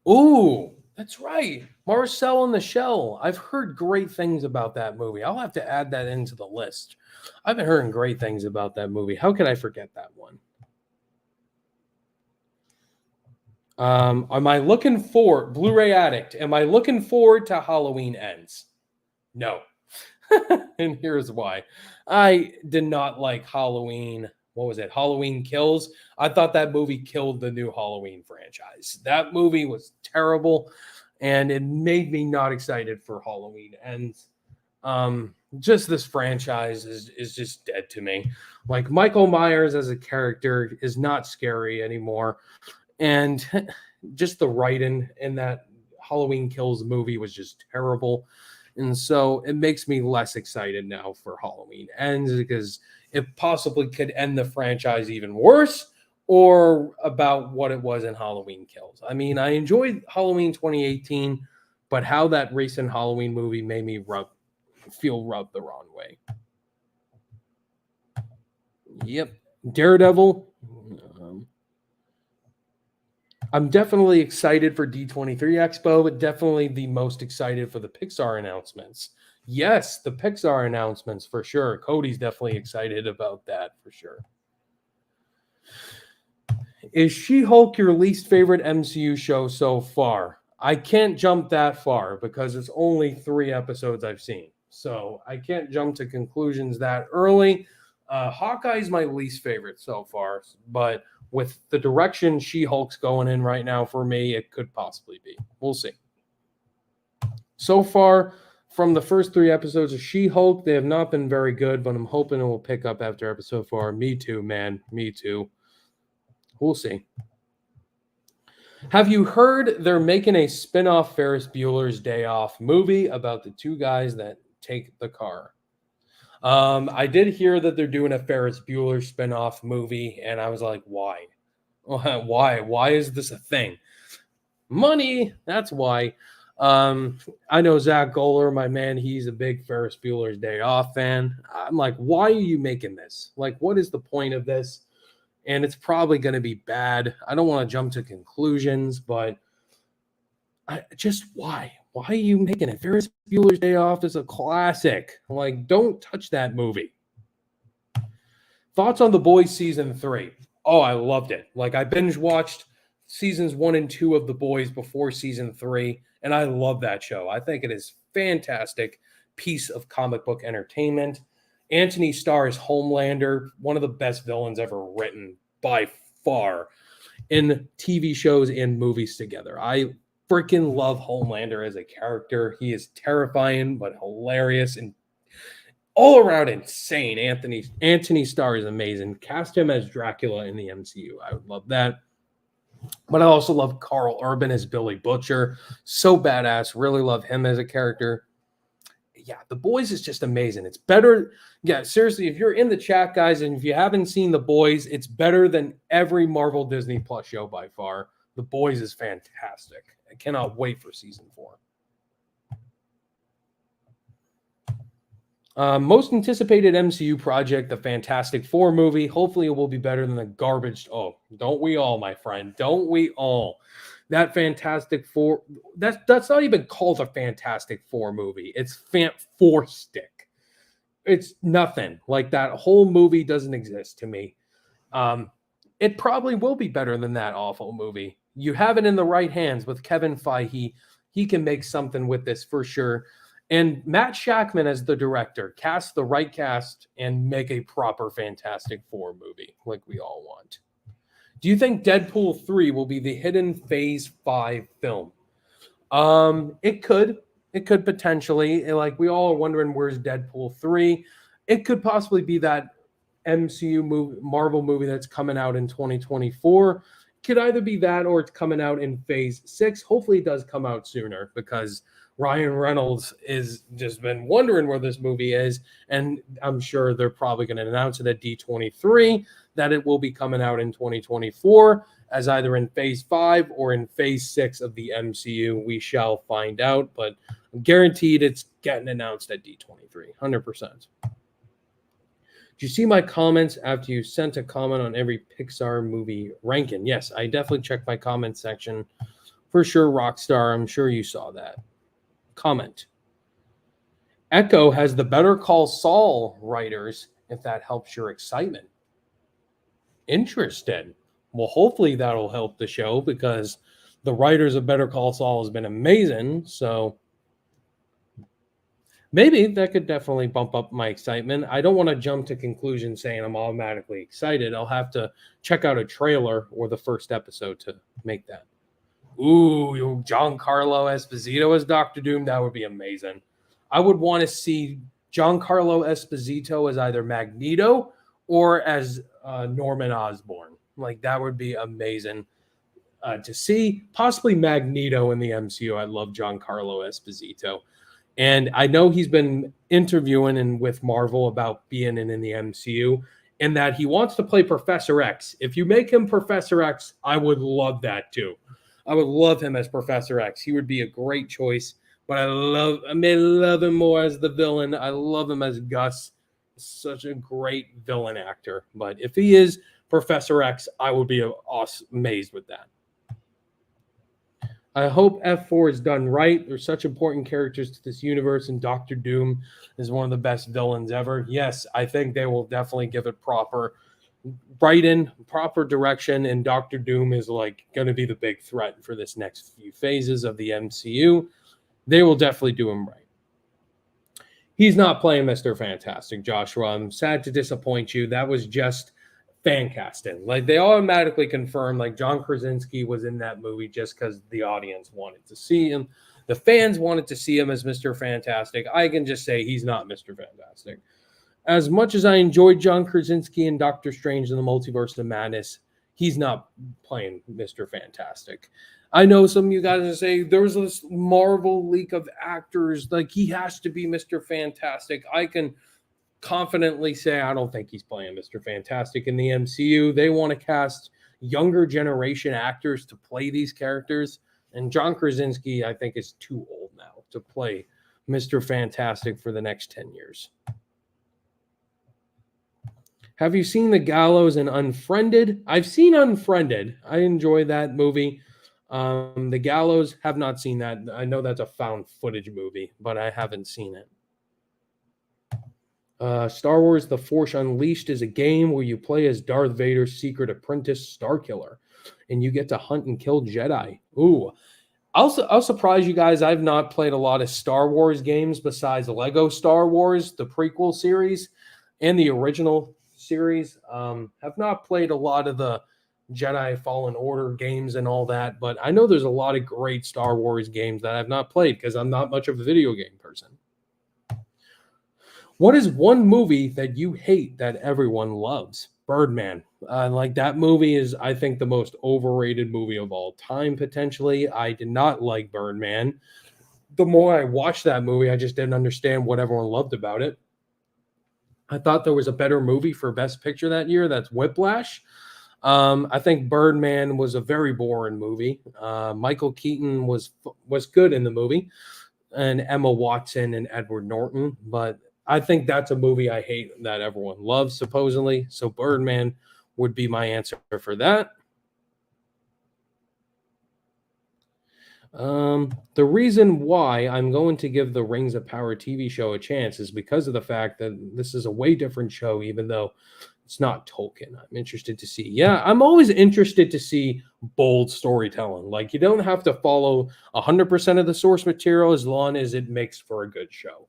Ooh, that's right. Marcel in the Shell. I've heard great things about that movie. I'll have to add that into the list. I've been hearing great things about that movie. How could I forget that one? Am I looking for Blu-ray Addict? Am I looking forward to Halloween Ends? No. And here's why. I did not like Halloween. What was it? Halloween Kills. I thought that movie killed the new Halloween franchise. That movie was terrible, and it made me not excited for Halloween Ends. Just this franchise is just dead to me. Like Michael Myers as a character is not scary anymore. And just the writing in that Halloween Kills movie was just terrible. And so it makes me less excited now for Halloween Ends because it possibly could end the franchise even worse or about what it was in Halloween Kills. I mean, I enjoyed Halloween 2018, but how that recent Halloween movie made me feel rubbed the wrong way. Yep. Daredevil. I'm definitely excited for D23 Expo, but definitely the most excited for the Pixar announcements. Yes, the Pixar announcements for sure. Cody's definitely excited about that for sure. Is She-Hulk your least favorite MCU show so far? I can't jump that far because it's only 3 episodes I've seen. So I can't jump to conclusions that early. Hawkeye's my least favorite so far, but with the direction She-Hulk's going in right now for me, it could possibly be. We'll see. So far, from the first 3 episodes of She-Hulk, they have not been very good, but I'm hoping it will pick up after episode 4. Me too, man. Me too. We'll see. Have you heard they're making a spin-off Ferris Bueller's Day Off movie about the 2 guys that take the car? I did hear that they're doing a Ferris Bueller spin-off movie, and I was like, why? Why? Why is this a thing? Money, that's why. I know Zach Goller, my man, he's a big Ferris Bueller's Day Off fan. I'm like, why are you making this? Like, what is the point of this? And it's probably going to be bad. I don't want to jump to conclusions, but just why? Why are you making it? Ferris Bueller's Day Off is a classic. Like, don't touch that movie. Thoughts on The Boys Season 3? Oh, I loved it. Like, I binge watched seasons 1 and 2 of The Boys before season 3, and I love that show. I think it is fantastic piece of comic book entertainment. Anthony Starr's Homelander, one of the best villains ever written by far in TV shows and movies together. I freaking love Homelander as a character. He is terrifying but hilarious and all around insane. Anthony Starr is amazing. Cast him as Dracula in the MCU. I would love that. But I also love Carl Urban as Billy Butcher. So badass. Really love him as a character. Yeah, The Boys is just amazing. It's better. Yeah, seriously, if you're in the chat, guys, and if you haven't seen The Boys, it's better than every Marvel Disney Plus show by far. The Boys is fantastic. I cannot wait for season 4. Most anticipated MCU project, the Fantastic Four movie. Hopefully it will be better than the garbage. Oh, don't we all, my friend? Don't we all? That Fantastic Four, that's not even called a Fantastic Four movie. It's Four Stick. It's nothing. Like, that whole movie doesn't exist to me. It probably will be better than that awful movie. You have it in the right hands with Kevin Feige. He can make something with this for sure. And Matt Shackman as the director, cast the right cast and make a proper Fantastic Four movie like we all want. Do you think Deadpool 3 will be the hidden Phase 5 film? It could. It could potentially. Like, we all are wondering, where's Deadpool 3? It could possibly be that MCU movie, Marvel movie that's coming out in 2024. Could either be that or it's coming out in Phase 6. Hopefully it does come out sooner because Ryan Reynolds is just been wondering where this movie is, and I'm sure they're probably going to announce it at D23 that it will be coming out in 2024 as either in Phase 5 or in Phase 6 of the MCU. We shall find out, but I'm guaranteed it's getting announced at D23, 100%. Did you see my comments after you sent a comment on every Pixar movie ranking? Yes, I definitely checked my comment section. For sure, Rockstar, I'm sure you saw that. Comment. Echo has the Better Call Saul writers, if that helps your excitement. Interested. Well, hopefully that'll help the show because The writers of Better Call Saul has been amazing, so maybe that could definitely bump up my excitement. I don't want to jump to conclusions saying I'm automatically excited. I'll have to check out a trailer or the first episode to make that. Ooh, Giancarlo Esposito as Doctor Doom, that would be amazing. I would want to see Giancarlo Esposito as either Magneto or as Norman Osborn. Like, that would be amazing to see. Possibly Magneto in the MCU. I love Giancarlo Esposito. And I know he's been interviewing and with Marvel about being in the MCU, and that he wants to play Professor X. If you make him Professor X, I would love that too. I would love him as Professor X. He would be a great choice. But I may love him more as the villain. I love him as Gus. Such a great villain actor. But if he is Professor X, I would be amazed with that. I hope F4 is done right. They're such important characters to this universe, and Doctor Doom is one of the best villains ever. Yes, I think they will definitely give it proper writing, proper direction, and Doctor Doom is like going to be the big threat for this next few phases of the MCU. They will definitely do him right. He's not playing Mr. Fantastic, Joshua. I'm sad to disappoint you. That was just fan casting. Like, they automatically confirmed, like, John Krasinski was in that movie just because the audience wanted to see him. The fans wanted to see him as Mr. Fantastic. I can just say he's not Mr. Fantastic. As much as I enjoyed John Krasinski and Doctor Strange in the Multiverse of Madness, he's not playing Mr. Fantastic. I know some of you guys are saying there was this Marvel leak of actors, like he has to be Mr. Fantastic. I can confidently say I don't think he's playing Mr. Fantastic in the MCU. They want to cast younger generation actors to play these characters, and John Krasinski, I think, is too old now to play Mr. Fantastic for the next 10 years. Have you seen The Gallows and Unfriended? I've seen Unfriended. I enjoy that movie. The Gallows, have not seen that. I know that's a found footage movie, but I haven't seen it. Star Wars The Force Unleashed is a game where you play as Darth Vader's secret apprentice, Starkiller, and you get to hunt and kill Jedi. Ooh. I'll surprise you guys. I've not played a lot of Star Wars games besides Lego Star Wars, the prequel series, and the original series. Have not played a lot of the Jedi Fallen Order games and all that, but I know there's a lot of great Star Wars games that I've not played because I'm not much of a video game person. What is one movie that you hate that everyone loves? Birdman. Like, that movie is, I think, the most overrated movie of all time, potentially. I did not like Birdman. The more I watched that movie, I just didn't understand what everyone loved about it. I thought there was a better movie for Best Picture that year. That's Whiplash. I think Birdman was a very boring movie. Michael Keaton was good in the movie, and Emma Watson and Edward Norton, but I think that's a movie I hate that everyone loves, supposedly. So Birdman would be my answer for that. The reason why I'm going to give the Rings of Power TV show a chance is because of the fact that this is a way different show, even though it's not Tolkien. I'm interested to see. Yeah, I'm always interested to see bold storytelling. Like, you don't have to follow 100% of the source material as long as it makes for a good show.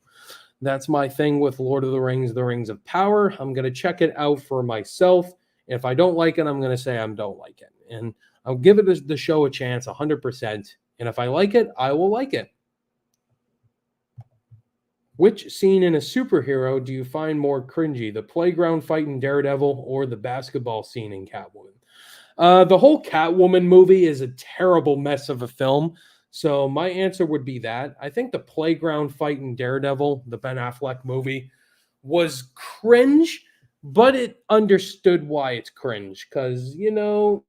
That's my thing with Lord of the Rings of Power. I'm going to check it out for myself. If I don't like it, I'm going to say I don't like it. And I'll give it the show a chance 100%. And if I like it, I will like it. Which scene in a superhero do you find more cringy? The playground fight in Daredevil or the basketball scene in Catwoman? The whole Catwoman movie is a terrible mess of a film. So my answer would be that. I think the playground fight in Daredevil, the Ben Affleck movie, was cringe, but it understood why it's cringe. Because, you know,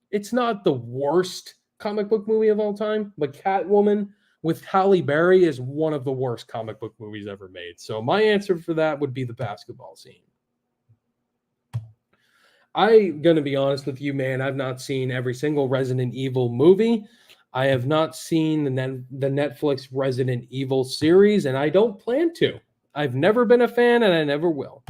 it's not the worst comic book movie of all time, but Catwoman with Halle Berry is one of the worst comic book movies ever made. So my answer for that would be the basketball scene. I'm going to be honest with you, man. I've not seen every single Resident Evil movie. I have not seen the Netflix Resident Evil series, and I don't plan to. I've never been a fan, and I never will.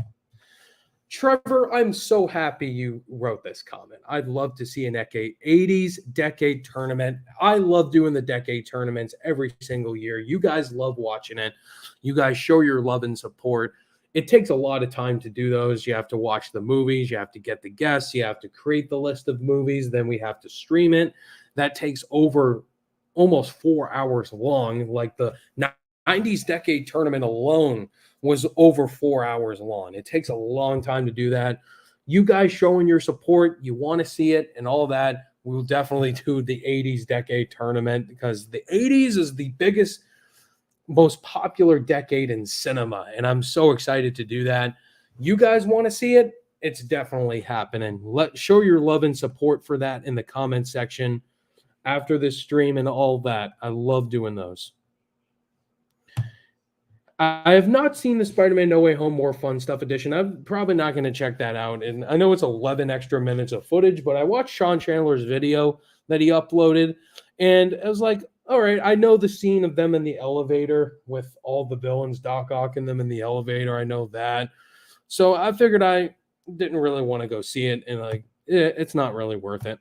Trevor, I'm so happy you wrote this comment. I'd love to see an 80s decade tournament. I love doing the decade tournaments every single year. You guys love watching it. You guys show your love and support. It takes a lot of time to do those. You have to watch the movies. You have to get the guests. You have to create the list of movies. Then we have to stream it. That takes over almost 4 hours long. Like the 90s decade tournament alone was over 4 hours long. It takes a long time to do that. You guys showing your support, you want to see it and all that, we'll definitely do the 80s decade tournament because the 80s is the biggest, most popular decade in cinema, and I'm so excited to do that. You guys want to see it? It's definitely happening. Show your love and support for that in the comment section after this stream and all that. I love doing those. I have not seen the Spider-Man No Way Home More Fun Stuff edition. I'm probably not going to check that out. And I know it's 11 extra minutes of footage, but I watched Sean Chandler's video that he uploaded, and I was like, all right, I know the scene of them in the elevator with all the villains, Doc Ock and them in the elevator. I know that. So I figured I didn't really want to go see it, and like, it's not really worth it.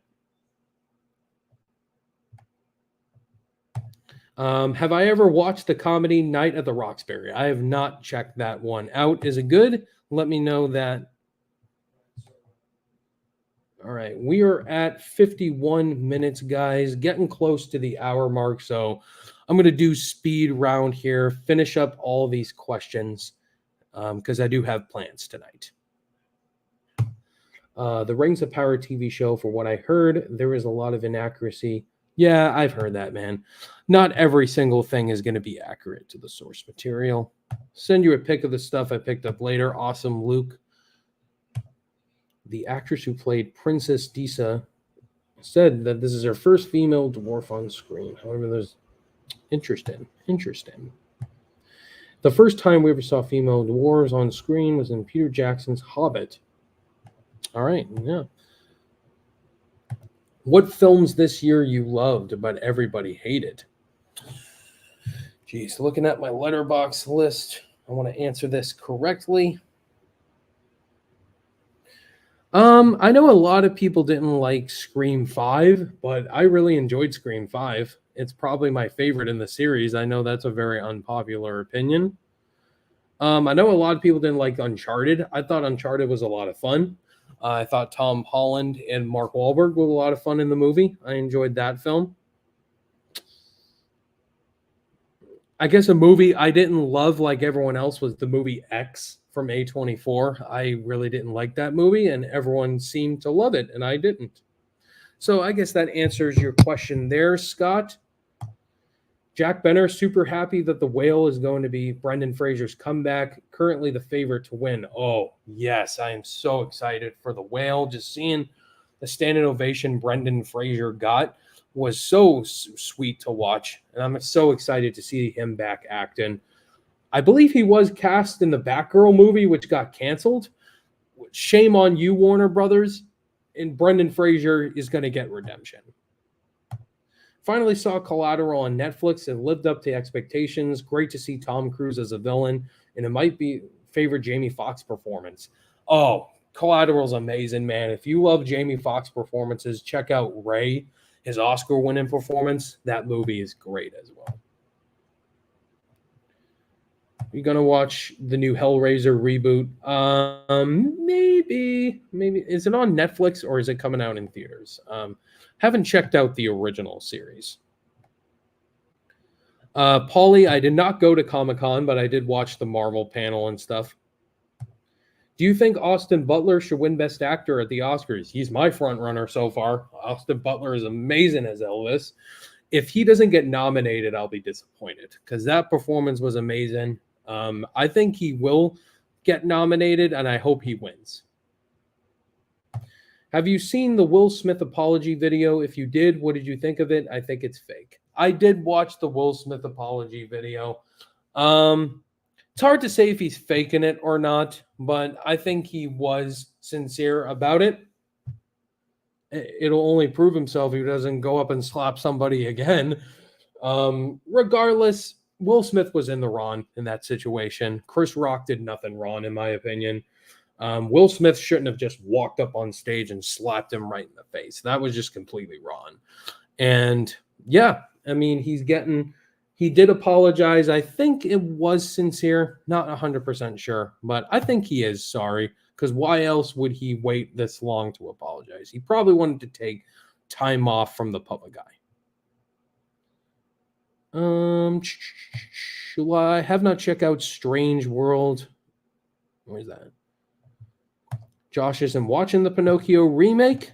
Have I ever watched the comedy Night at the Roxbury? I have not checked that one out. Is it good? Let me know that. All right, we are at 51 minutes, guys, getting close to the hour mark. So I'm going to do speed round here, finish up all these questions because I do have plans tonight. The Rings of Power TV show, for what I heard, there is a lot of inaccuracy. Yeah, I've heard that, man. Not every single thing is going to be accurate to the source material. Send you a pic of the stuff I picked up later. Awesome, Luke. The actress who played Princess Disa said that this is her first female dwarf on screen. However, there's interesting. The first time we ever saw female dwarves on screen was in Peter Jackson's Hobbit. All right, yeah. What films this year you loved but everybody hated? Geez, looking at my letterbox list, I want to answer this correctly. I know a lot of people didn't like Scream 5, but I really enjoyed Scream 5. It's probably my favorite in the series. I know that's a very unpopular opinion. I know a lot of people didn't like Uncharted. I thought Uncharted was a lot of fun. I thought Tom Holland and Mark Wahlberg were a lot of fun in the movie. I enjoyed that film. I guess a movie I didn't love like everyone else was the movie X from A24. I really didn't like that movie, and everyone seemed to love it, and I didn't. So I guess that answers your question there, Scott. Jack Benner, super happy that The Whale is going to be Brendan Fraser's comeback, currently the favorite to win. Oh, yes, I am so excited for The Whale. Just seeing the standing ovation Brendan Fraser got was so sweet to watch, and I'm so excited to see him back acting. I believe he was cast in the Batgirl movie, which got canceled. Shame on you, Warner Brothers. And Brendan Fraser is going to get redemption. Finally saw Collateral on Netflix. It lived up to expectations. Great to see Tom Cruise as a villain. And it might be favorite Jamie Foxx performance. Oh, Collateral's amazing, man. If you love Jamie Foxx performances, check out Ray, his Oscar-winning performance. That movie is great as well. Are you going to watch the new Hellraiser reboot? Maybe. Is it on Netflix or is it coming out in theaters? Haven't checked out the original series. Paulie, I did not go to Comic-Con, but I did watch the Marvel panel and stuff. Do you think Austin Butler should win Best Actor at the Oscars? He's my front runner so far. Austin Butler is amazing as Elvis. If he doesn't get nominated, I'll be disappointed because that performance was amazing. I think he will get nominated, and I hope he wins. Have you seen the Will Smith apology video? If you did, what did you think of it? I think it's fake. I did watch the Will Smith apology video. It's hard to say if he's faking it or not, but I think he was sincere about it. It'll only prove himself if he doesn't go up and slap somebody again. Regardless, Will Smith was in the wrong in that situation. Chris Rock did nothing wrong, in my opinion. Will Smith shouldn't have just walked up on stage and slapped him right in the face. That was just completely wrong. And yeah, I mean, he did apologize. I think it was sincere, not 100% sure, but I think he is sorry, because why else would he wait this long to apologize? He probably wanted to take time off from the public eye. I have not checked out Strange World. Where's that? Josh isn't watching the Pinocchio remake.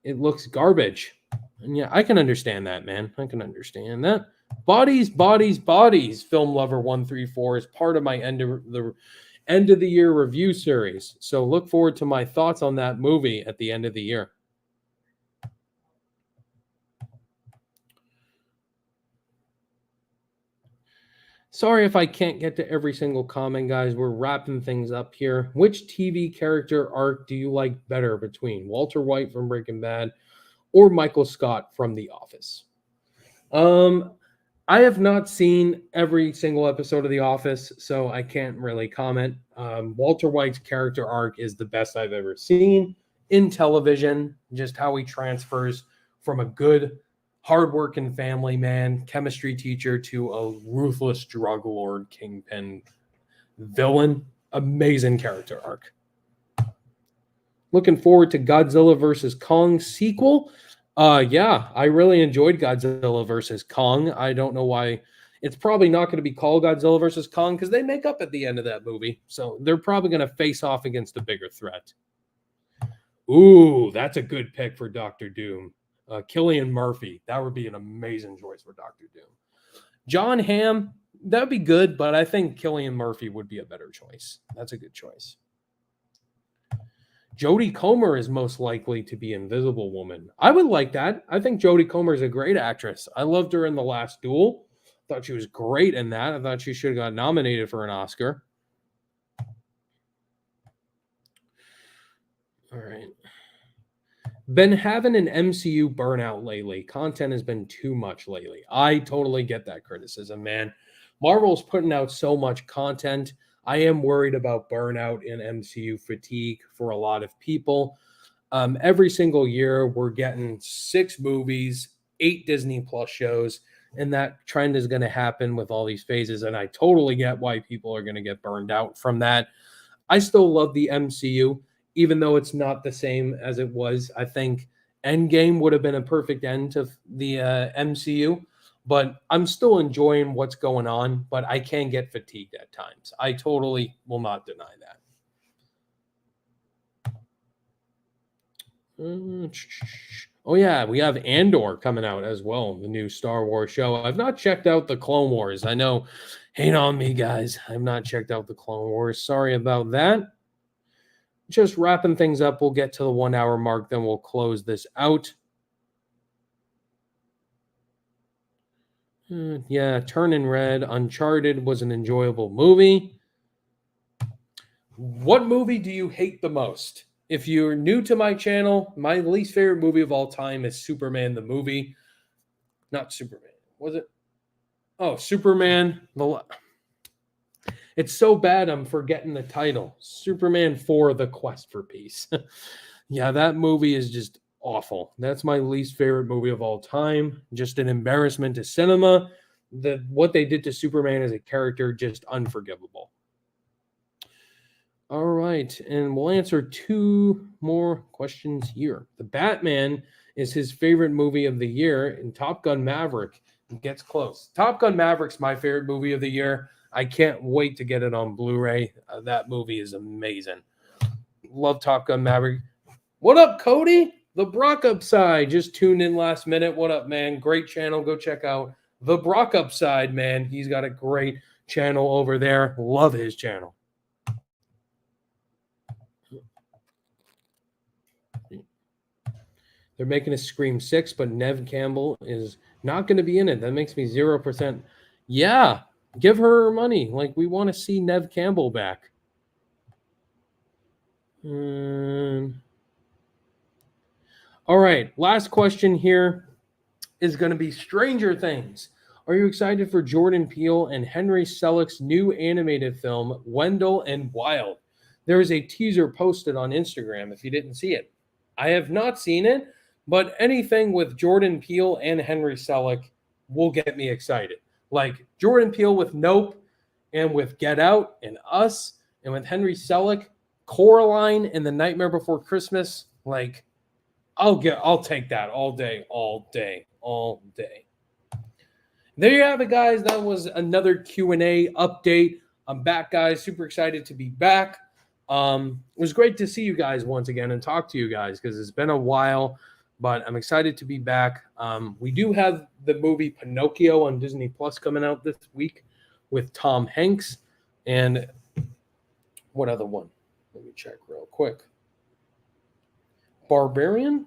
It looks garbage. And yeah, I can understand that, man. I can understand that. Bodies, Bodies, Bodies, Film Lover 134 is part of my end of the year review series. So look forward to my thoughts on that movie at the end of the year. Sorry if I can't get to every single comment, guys. We're wrapping things up here. Which TV character arc do you like better between Walter White from Breaking Bad or Michael Scott from The Office? I have not seen every single episode of The Office, so I can't really comment. Walter White's character arc is the best I've ever seen in television, just how he transfers from a good, hardworking family man, chemistry teacher, to a ruthless drug lord, kingpin villain. Amazing character arc. Looking forward to Godzilla vs. Kong sequel. Yeah, I really enjoyed Godzilla vs. Kong. I don't know why. It's probably not going to be called Godzilla vs. Kong because they make up at the end of that movie. So they're probably going to face off against a bigger threat. Ooh, that's a good pick for Dr. Doom. Cillian Murphy. That would be an amazing choice for Dr. Doom. John Hamm, that would be good, but I think Cillian Murphy would be a better choice. That's a good choice. Jodie Comer is most likely to be Invisible Woman. I would like that. I think Jodie Comer is a great actress. I loved her in The Last Duel. Thought she was great in that. I thought she should have got nominated for an Oscar. All right. Been having an MCU burnout lately. Content has been too much lately. I totally get that criticism, man. Marvel's putting out so much content. I am worried about burnout and MCU fatigue for a lot of people. Every single year, we're getting 6 movies, 8 Disney Plus shows, and that trend is going to happen with all these phases. And I totally get why people are going to get burned out from that. I still love the MCU, even though it's not the same as it was. I think Endgame would have been a perfect end to the MCU. But I'm still enjoying what's going on, but I can get fatigued at times. I totally will not deny that. Oh, yeah, we have Andor coming out as well, the new Star Wars show. I've not checked out the Clone Wars. I know, hate on me, guys. I've not checked out the Clone Wars. Sorry about that. Just wrapping things up. We'll get to the 1 hour mark, then we'll close this out. Yeah, Turning Red. Uncharted was an enjoyable movie. What movie do you hate the most? If you're new to my channel, my least favorite movie of all time is Superman the movie. Not Superman. Was it? Oh, Superman. It's so bad I'm forgetting the title. Superman 4, The Quest for Peace. Yeah, that movie is just awful. That's my least favorite movie of all time. Just an embarrassment to cinema. What they did to Superman as a character, just unforgivable. All right, and we'll answer 2 more questions here. The Batman is his favorite movie of the year, and Top Gun Maverick gets close. Top Gun Maverick's my favorite movie of the year. I can't wait to get it on Blu-ray. That movie is amazing. Love Top Gun Maverick. What up, Cody? The Brock Upside just tuned in last minute. What up, man? Great channel. Go check out The Brock Upside, man. He's got a great channel over there. Love his channel. They're making a Scream 6, but Neve Campbell is not going to be in it. That makes me 0%. Yeah, give her money. Like, we want to see Neve Campbell back. All right, last question here is going to be Stranger Things. Are you excited for Jordan Peele and Henry Selick's new animated film, Wendell and Wild? there is a teaser posted on Instagram if you didn't see it. I have not seen it, but anything with Jordan Peele and Henry Selick will get me excited. Like Jordan Peele with Nope and with Get Out and Us, and with Henry Selick, Coraline and The Nightmare Before Christmas. Like, I'll take that all day. There you have it, guys. That was another Q&A update. I'm back, guys. Super excited to be back. It was great to see you guys once again and talk to you guys because it's been a while, but I'm excited to be back. We do have the movie Pinocchio on Disney Plus coming out this week with Tom Hanks. And what other one? Let me check real quick. Barbarian?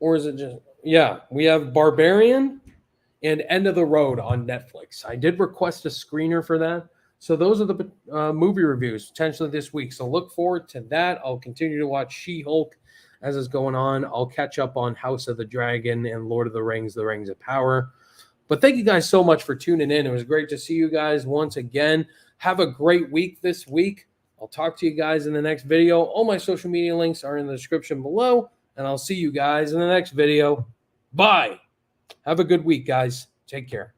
Or is it just... Yeah, we have Barbarian and End of the Road on Netflix. I did request a screener for that. So those are the movie reviews potentially this week. So look forward to that. I'll continue to watch She-Hulk as it's going on. I'll catch up on House of the Dragon and Lord of the Rings of Power. But thank you guys so much for tuning in. It was great to see you guys once again. Have a great week this week. I'll talk to you guys in the next video. All my social media links are in the description below. And I'll see you guys in the next video. Bye. Have a good week, guys. Take care.